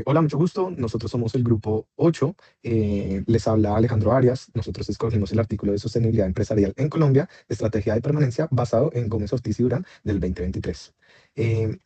Hola, mucho gusto. Nosotros somos el grupo 8. Les habla Alejandro Arias. Nosotros escogimos el artículo de sostenibilidad empresarial en Colombia, estrategia de permanencia, basado en Gómez Ortiz y Durán del 2023.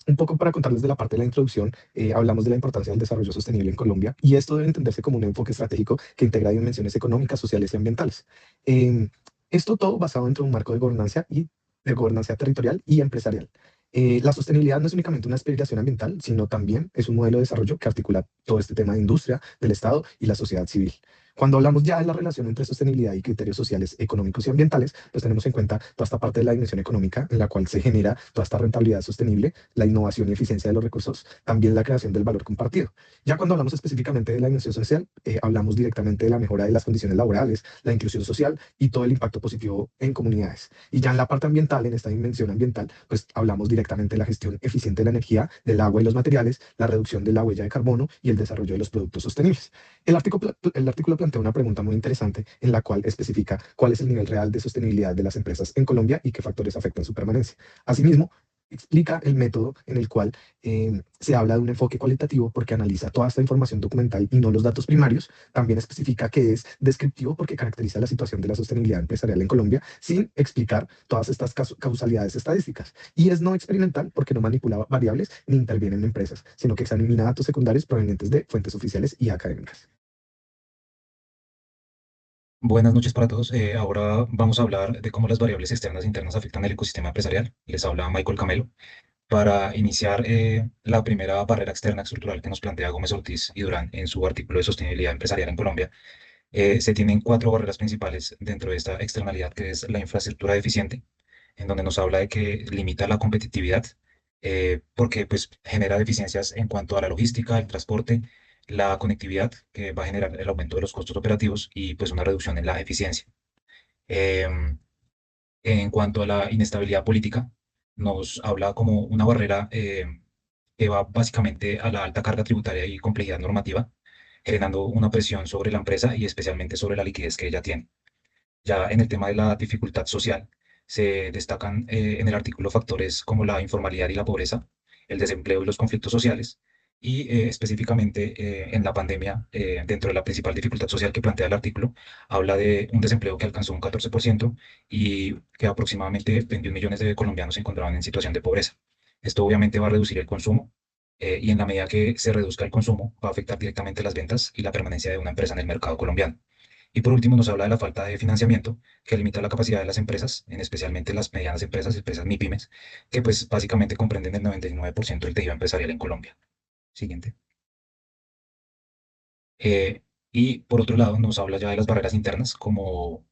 Un poco para contarles de la parte de la introducción, hablamos de la importancia del desarrollo sostenible en Colombia y esto debe entenderse como un enfoque estratégico que integra dimensiones económicas, sociales y ambientales. Eh, Esto todo basado dentro de un marco de gobernanza territorial y empresarial. La sostenibilidad no es únicamente una aspiración ambiental, sino también es un modelo de desarrollo que articula todo este tema de industria, del Estado y la sociedad civil. Cuando hablamos ya de la relación entre sostenibilidad y criterios sociales, económicos y ambientales, pues tenemos en cuenta toda esta parte de la dimensión económica en la cual se genera toda esta rentabilidad sostenible, la innovación y eficiencia de los recursos, también la creación del valor compartido. Ya cuando hablamos específicamente de la dimensión social, hablamos directamente de la mejora de las condiciones laborales, la inclusión social y todo el impacto positivo en comunidades. Y ya en la parte ambiental, en esta dimensión ambiental, pues hablamos directamente de la gestión eficiente de la energía, del agua y los materiales, la reducción de la huella de carbono y el desarrollo de los productos sostenibles. El artículo plantea una pregunta muy interesante en la cual especifica cuál es el nivel real de sostenibilidad de las empresas en Colombia y qué factores afectan su permanencia. Asimismo, explica el método en el cual se habla de un enfoque cualitativo porque analiza toda esta información documental y no los datos primarios. También especifica que es descriptivo porque caracteriza la situación de la sostenibilidad empresarial en Colombia sin explicar todas estas causalidades estadísticas. Y es no experimental porque no manipula variables ni interviene en empresas, sino que examina datos secundarios provenientes de fuentes oficiales y académicas. Buenas noches para todos. Ahora vamos a hablar de cómo las variables externas e internas afectan el ecosistema empresarial. Les habla Michael Camelo. Para iniciar, la primera barrera externa estructural que nos plantea Gómez Ortiz y Durán en su artículo de sostenibilidad empresarial en Colombia, se tienen cuatro barreras principales dentro de esta externalidad, que es la infraestructura deficiente, en donde nos habla de que limita la competitividad, porque pues, genera deficiencias en cuanto a la logística, el transporte, la conectividad, que va a generar el aumento de los costos operativos y pues una reducción en la eficiencia. Em, en cuanto a la inestabilidad política, nos habla como una barrera que va básicamente a la alta carga tributaria y complejidad normativa, generando una presión sobre la empresa y especialmente sobre la liquidez que ella tiene. Ya en el tema de la dificultad social, se destacan en el artículo factores como la informalidad y la pobreza, el desempleo y los conflictos sociales, y específicamente en la pandemia, dentro de la principal dificultad social que plantea el artículo, habla de un desempleo que alcanzó un 14% y que aproximadamente 21 millones de colombianos se encontraban en situación de pobreza. Esto obviamente va a reducir el consumo. Y en la medida que se reduzca el consumo, va a afectar directamente las ventas y la permanencia de una empresa en el mercado colombiano. Y por último, nos habla de la falta de financiamiento que limita la capacidad de las empresas, en especialmente las medianas empresas, empresas MIPYMES, que pues básicamente comprenden el 99% del tejido empresarial en Colombia. Siguiente. Eh, y por otro lado, nos habla ya de las barreras internas, como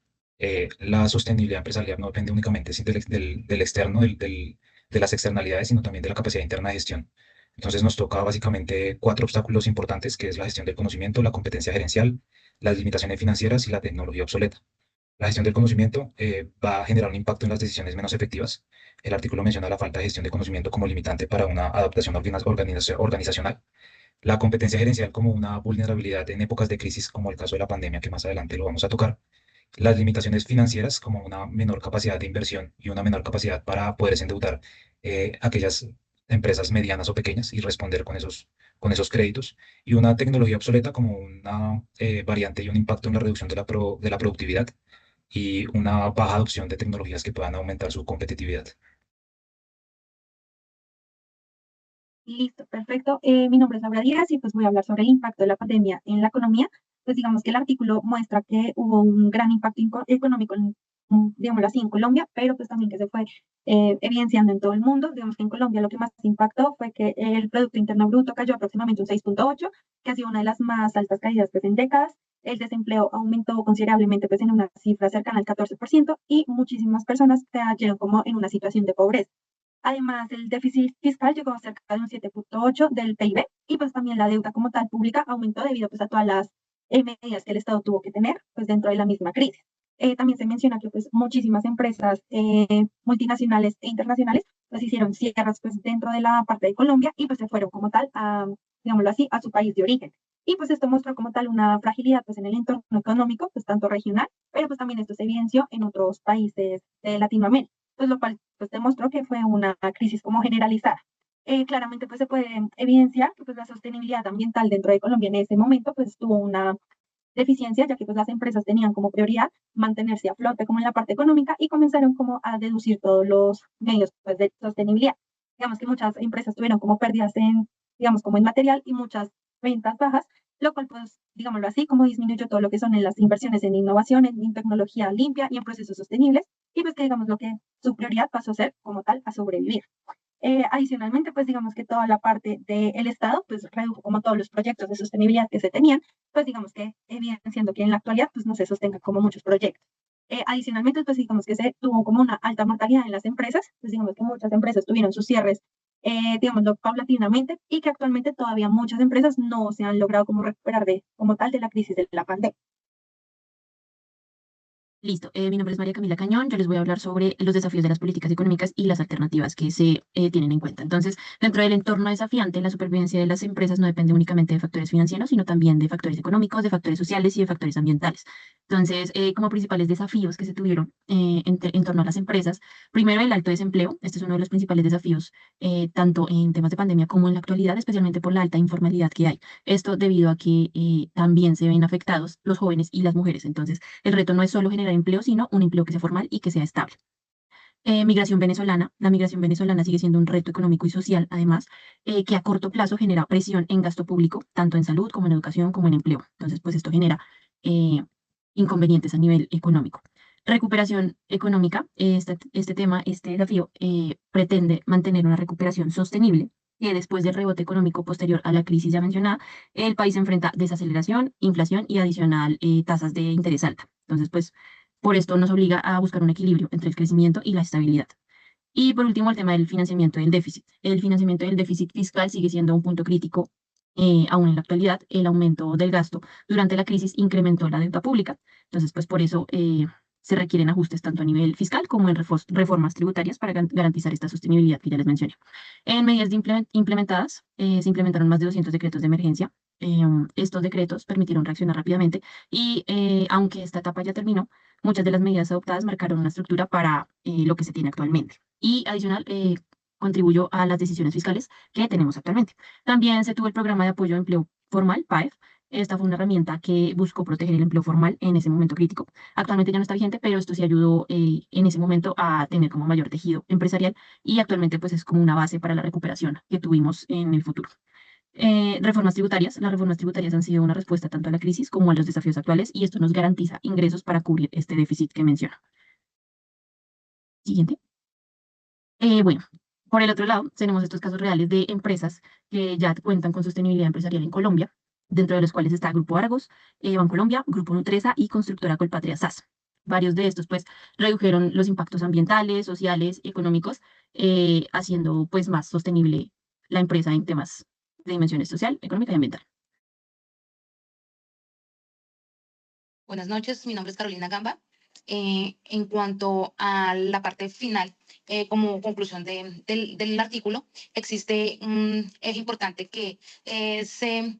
la sostenibilidad empresarial no depende únicamente sí, del externo, de las externalidades, sino también de la capacidad interna de gestión. Entonces nos toca básicamente cuatro obstáculos importantes, que es la gestión del conocimiento, la competencia gerencial, las limitaciones financieras y la tecnología obsoleta. La gestión del conocimiento va a generar un impacto en las decisiones menos efectivas. El artículo menciona la falta de gestión de conocimiento como limitante para una adaptación organizacional. La competencia gerencial como una vulnerabilidad en épocas de crisis, como el caso de la pandemia, que más adelante lo vamos a tocar. Las limitaciones financieras como una menor capacidad de inversión y una menor capacidad para poderse endeudar aquellas empresas medianas o pequeñas y responder con esos créditos. Y una tecnología obsoleta como una variante y un impacto en la reducción de de la productividad y una baja adopción de tecnologías que puedan aumentar su competitividad. Listo, perfecto. Mi nombre es Laura Díaz y pues voy a hablar sobre el impacto de la pandemia en la economía. Pues digamos que el artículo muestra que hubo un gran impacto económico, digámoslo así, en Colombia, pero pues también que se fue evidenciando en todo el mundo. Digamos que en Colombia lo que más impactó fue que el Producto Interno Bruto cayó aproximadamente un 6,8, que ha sido una de las más altas caídas pues en décadas. El desempleo aumentó considerablemente pues en una cifra cercana al 14% y muchísimas personas cayeron como en una situación de pobreza. Además, el déficit fiscal llegó a cerca de un 7,8 del PIB y pues también la deuda como tal pública aumentó debido pues a todas las medidas que el Estado tuvo que tener pues dentro de la misma crisis. También se menciona que pues muchísimas empresas multinacionales e internacionales pues hicieron cierres pues dentro de la parte de Colombia y pues se fueron como tal a, digámoslo así, a su país de origen. Y pues esto mostró como tal una fragilidad pues en el entorno económico, pues tanto regional, pero pues también esto se evidenció en otros países de Latinoamérica, pues lo cual pues demostró que fue una crisis como generalizada. claramente pues se puede evidenciar que pues la sostenibilidad ambiental dentro de Colombia en ese momento pues tuvo una deficiencia, ya que pues las empresas tenían como prioridad mantenerse a flote como en la parte económica y comenzaron como a deducir todos los medios pues, de sostenibilidad. Digamos que muchas empresas tuvieron como pérdidas en, digamos, como en material y muchas ventas bajas, lo cual pues, digámoslo así, como disminuyó todo lo que son en las inversiones en innovación, en tecnología limpia y en procesos sostenibles, y pues que digamos lo que su prioridad pasó a ser como tal a sobrevivir. Adicionalmente, pues digamos que toda la parte del Estado, pues redujo como todos los proyectos de sostenibilidad que se tenían, pues digamos que evidenciando que en la actualidad pues no se sostengan como muchos proyectos. Adicionalmente, pues digamos que se tuvo como una alta mortalidad en las empresas, pues digamos que muchas empresas tuvieron sus cierres, digámoslo, paulatinamente y que actualmente todavía muchas empresas no se han logrado como recuperar de, como tal de la crisis de la pandemia. Listo, mi nombre es María Camila Cañón, yo les voy a hablar sobre los desafíos de las políticas económicas y las alternativas que se tienen en cuenta. Entonces, dentro del entorno desafiante, la supervivencia de las empresas no depende únicamente de factores financieros, sino también de factores económicos, de factores sociales y de factores ambientales. Entonces, como principales desafíos que se tuvieron en torno a las empresas, primero el alto desempleo, este es uno de los principales desafíos, tanto en temas de pandemia como en la actualidad, especialmente por la alta informalidad que hay. Esto debido a que también se ven afectados los jóvenes y las mujeres. Entonces, el reto no es solo generar empleo, sino un empleo que sea formal y que sea estable. Migración venezolana. La migración venezolana sigue siendo un reto económico y social, además, que a corto plazo genera presión en gasto público, tanto en salud como en educación como en empleo. Entonces, pues esto genera eh, inconvenientes a nivel económico. Recuperación económica. Este tema, este desafío, pretende mantener una recuperación sostenible que después del rebote económico posterior a la crisis ya mencionada, el país enfrenta desaceleración, inflación y adicional tasas de interés alta. Entonces, pues por esto nos obliga a buscar un equilibrio entre el crecimiento y la estabilidad. Y por último, el tema del financiamiento del déficit. El financiamiento del déficit fiscal sigue siendo un punto crítico aún en la actualidad. El aumento del gasto durante la crisis incrementó la deuda pública. Entonces, pues por eso se requieren ajustes tanto a nivel fiscal como en reformas tributarias para garantizar esta sostenibilidad que ya les mencioné. En medidas implementadas, se implementaron más de 200 decretos de emergencia. Estos decretos permitieron reaccionar rápidamente y aunque esta etapa ya terminó, muchas de las medidas adoptadas marcaron una estructura para lo que se tiene actualmente y adicional contribuyó a las decisiones fiscales que tenemos actualmente. También se tuvo el programa de apoyo a empleo formal, PAEF. Esta fue una herramienta que buscó proteger el empleo formal en ese momento crítico. Actualmente ya no está vigente, pero esto sí ayudó en ese momento a tener como mayor tejido empresarial y actualmente pues es como una base para la recuperación que tuvimos en el futuro. Reformas tributarias. Las reformas tributarias han sido una respuesta tanto a la crisis como a los desafíos actuales y esto nos garantiza ingresos para cubrir este déficit que menciono. Siguiente. Bueno, por el otro lado, tenemos estos casos reales de empresas que ya cuentan con sostenibilidad empresarial en Colombia, dentro de los cuales está Grupo Argos, Bancolombia, Grupo Nutresa y Constructora Colpatria SAS. Varios de estos, pues, redujeron los impactos ambientales, sociales, económicos, haciendo, pues, más sostenible la empresa en temas de dimensiones social, económica y ambiental. Buenas noches, mi nombre es Carolina Gamba. En cuanto a la parte final, como conclusión del artículo, existe un eje importante que se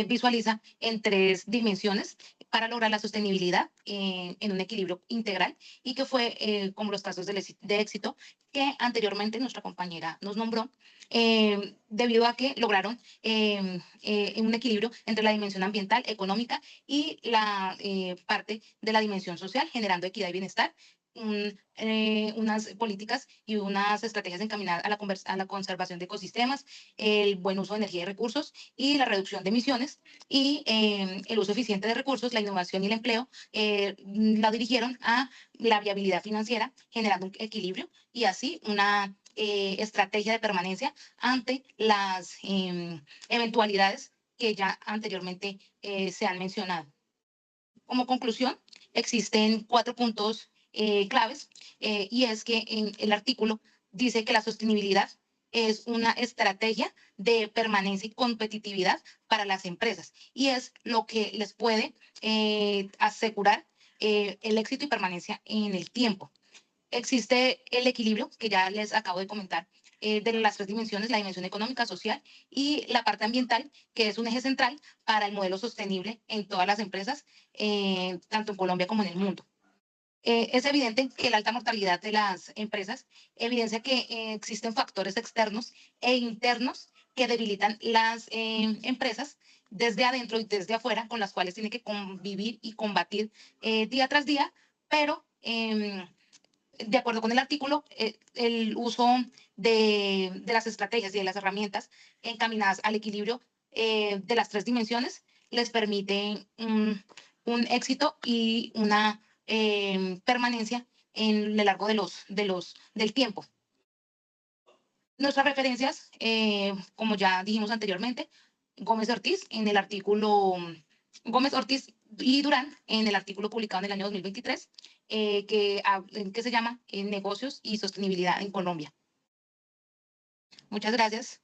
visualiza en tres dimensiones para lograr la sostenibilidad en un equilibrio integral y que fue como los casos de éxito que anteriormente nuestra compañera nos nombró, debido a que lograron un equilibrio entre la dimensión ambiental, económica y la parte de la dimensión social, generando equidad y bienestar, unas políticas y unas estrategias encaminadas a la conservación de ecosistemas, el buen uso de energía y recursos y la reducción de emisiones y el uso eficiente de recursos, la innovación y el empleo, la dirigieron a la viabilidad financiera, generando un equilibrio y así una estrategia de permanencia ante las eventualidades que ya anteriormente se han mencionado. Como conclusión, existen 4 puntos claves y es que en el artículo dice que la sostenibilidad es una estrategia de permanencia y competitividad para las empresas y es lo que les puede asegurar el éxito y permanencia en el tiempo. Existe el equilibrio que ya les acabo de comentar de las tres dimensiones, la dimensión económica, social y la parte ambiental, que es un eje central para el modelo sostenible en todas las empresas, tanto en Colombia como en el mundo. Es evidente que la alta mortalidad de las empresas evidencia que existen factores externos e internos que debilitan las empresas desde adentro y desde afuera, con las cuales tiene que convivir y combatir día tras día, pero de acuerdo con el artículo, el uso de las estrategias y de las herramientas encaminadas al equilibrio de las tres dimensiones les permite un éxito y una permanencia en el largo del tiempo. Nuestras referencias, como ya dijimos anteriormente, Gómez Ortiz en el artículo, Gómez Ortiz y Durán en el artículo publicado en el año 2023, que se llama Negocios y Sostenibilidad en Colombia. Muchas gracias.